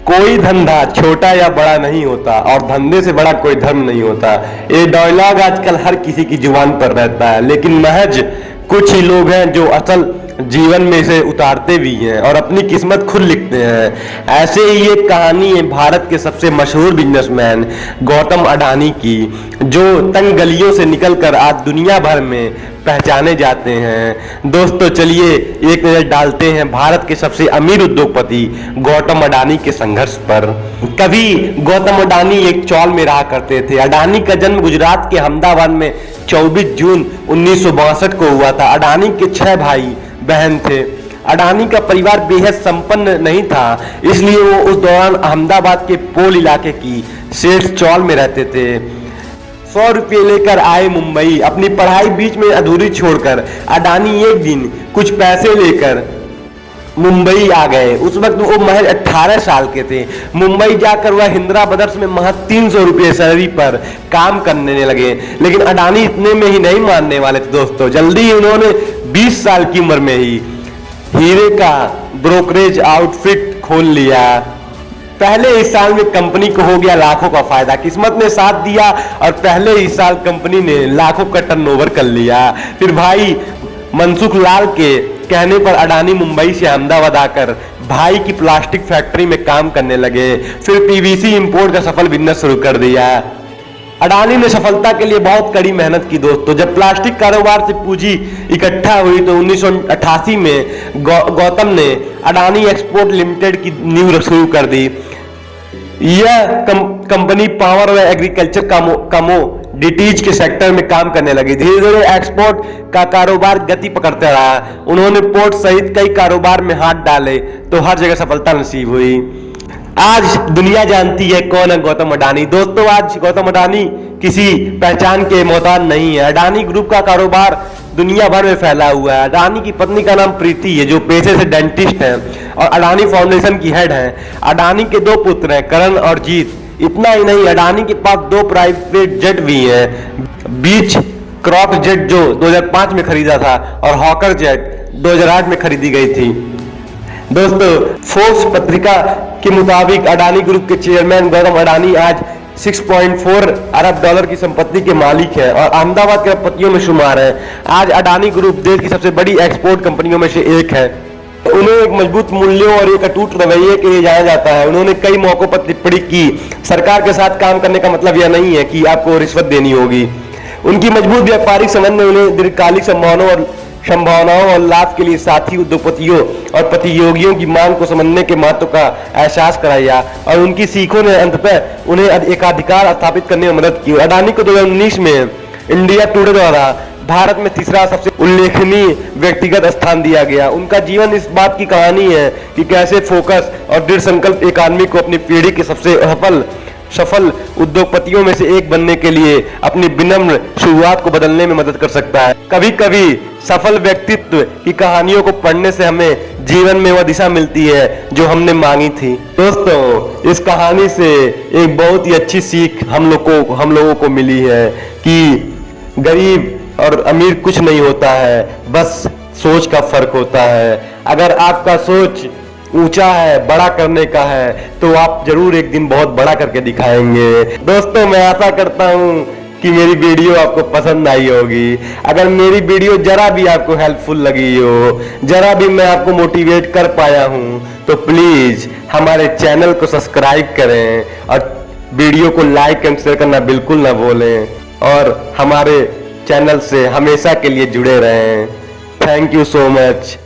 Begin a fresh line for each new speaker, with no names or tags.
कोई धंधा छोटा या बड़ा नहीं होता और धंधे से बड़ा कोई धर्म नहीं होता। ये डायलॉग आजकल हर किसी की जुबान पर रहता है, लेकिन महज कुछ ही लोग हैं जो असल जीवन में इसे उतारते भी हैं और अपनी किस्मत खुद लिखते हैं। ऐसे ही एक कहानी है भारत के सबसे मशहूर बिजनेसमैन गौतम अडानी की, जो तंग गलियों से निकलकर आज दुनिया भर में पहचाने जाते हैं। दोस्तों चलिए एक नजर डालते हैं भारत के सबसे अमीर उद्योगपति गौतम अडानी के संघर्ष पर। कभी गौतम अडानी एक चौल में रहा करते थे। अडानी का जन्म गुजरात के अहमदाबाद में 24 जून 1962 को हुआ था। अडानी के 6 भाई बहन थे। अडानी का परिवार बेहद संपन्न नहीं था, इसलिए वो उस दौरान अहमदाबाद के पोल इलाके की सेठ चौल में रहते थे। 100 रुपये लेकर आए मुंबई। अपनी पढ़ाई बीच में अधूरी छोड़कर अडानी एक दिन कुछ पैसे लेकर मुंबई आ गए। उस वक्त वो महज 18 साल के थे। मुंबई जाकर वह इंदिरा ब्रदर्स में महज 300 रुपये सैलरी पर काम करने लगे। लेकिन अडानी इतने में ही नहीं मानने वाले थे दोस्तों। जल्दी ही उन्होंने 20 साल की उम्र में ही हीरे का ब्रोकरेज आउटफिट खोल लिया। पहले ही साल में कंपनी को हो गया लाखों का फायदा। किस्मत ने साथ दिया और पहले ही साल कंपनी ने लाखों का टर्नओवर कर लिया। फिर भाई मनसुख लाल के कहने पर अडानी मुंबई से अहमदाबाद आकर भाई की प्लास्टिक फैक्ट्री में काम करने लगे। फिर पीवीसी इंपोर्ट का सफल बिजनेस शुरू कर दिया। अडानी ने सफलता के लिए बहुत कड़ी मेहनत की दोस्तों। जब प्लास्टिक कारोबार से पूंजी इकट्ठा हुई तो 1988 में गौतम ने अडानी एक्सपोर्ट लिमिटेड की नींव शुरू कर दी। यह कंपनी पावर व एग्रीकल्चर कमोडिटीज के सेक्टर में काम करने लगी। धीरे धीरे एक्सपोर्ट का कारोबार गति पकड़ते रहा। उन्होंने पोर्ट सहित कई कारोबार में हाथ डाले तो हर जगह सफलता नसीब हुई। आज दुनिया जानती है कौन है गौतम अडानी। दोस्तों आज गौतम अडानी किसी पहचान के मोहताज नहीं है। अडानी ग्रुप का कारोबार दुनिया भर में फैला हुआ है। अडानी की पत्नी का नाम प्रीति है, जो पेशे से डेंटिस्ट हैं और अडानी फाउंडेशन की हेड हैं। अडानी के 2 पुत्र हैं, करण और जीत। इतना ही नहीं, अडानी के पास 2 प्राइवेट जेट भी हैं। बीच क्रॉप जेट जो 2005 में खरीदा था और हॉकर जेट 2008 में खरीदी गई थी। दोस्तों फोर्ब्स पत्रिका के मुताबिक अडानी ग्रुप के चेयरमैन गौतम अडानी आज 6.4 अरब डॉलर की संपत्ति के मालिक हैं और अहमदाबाद के पतियों में शुमार है। आज अडानी ग्रुप देश की सबसे बड़ी एक्सपोर्ट कंपनियों में से एक है। उन्हें एक मजबूत मूल्यों और एक अटूट रवैये के लिए जाना जाता है। उन्होंने कई मौकों पर टिप्पणी की, सरकार के साथ काम करने का मतलब यह नहीं है कि आपको रिश्वत देनी होगी। उनकी मजबूत व्यापारिक संबंध ने उन्हें दीर्घकालिक संभावनाओं और लाभ के लिए साथी उद्योगपतियों और प्रतियोगियों की मांग को समझने के महत्व का एहसास कराया और उनकी सीखों ने अंततः उन्हें एकाधिकार स्थापित करने में मदद की। अडानी को 2019 में इंडिया टुडे द्वारा भारत में तीसरा सबसे उल्लेखनीय व्यक्तिगत स्थान दिया गया। उनका जीवन इस बात की कहानी है कि कैसे फोकस और दृढ़ संकल्प एक आदमी को अपनी पीढ़ी के सबसे सफल उद्योगपतियों में से एक बनने के लिए अपनी विनम्र शुरुआत को बदलने में मदद कर सकता है। कभी कभी सफल व्यक्तित्व की कहानियों को पढ़ने से हमें जीवन में वह दिशा मिलती है जो हमने मांगी थी। दोस्तों इस कहानी से एक बहुत ही अच्छी सीख हम लोगों को मिली है कि गरीब और अमीर कुछ नहीं होता है, बस सोच का फर्क होता है। अगर आपका सोच ऊंचा है, बड़ा करने का है, तो आप जरूर एक दिन बहुत बड़ा करके दिखाएंगे। दोस्तों मैं आशा करता हूं कि मेरी वीडियो आपको पसंद आई होगी। अगर मेरी वीडियो जरा भी आपको हेल्पफुल लगी हो, जरा भी मैं आपको मोटिवेट कर पाया हूं, तो प्लीज हमारे चैनल को सब्सक्राइब करें और वीडियो को लाइक एंड शेयर करना बिल्कुल ना भूलें और हमारे चैनल से हमेशा के लिए जुड़े रहें। Thank you so much.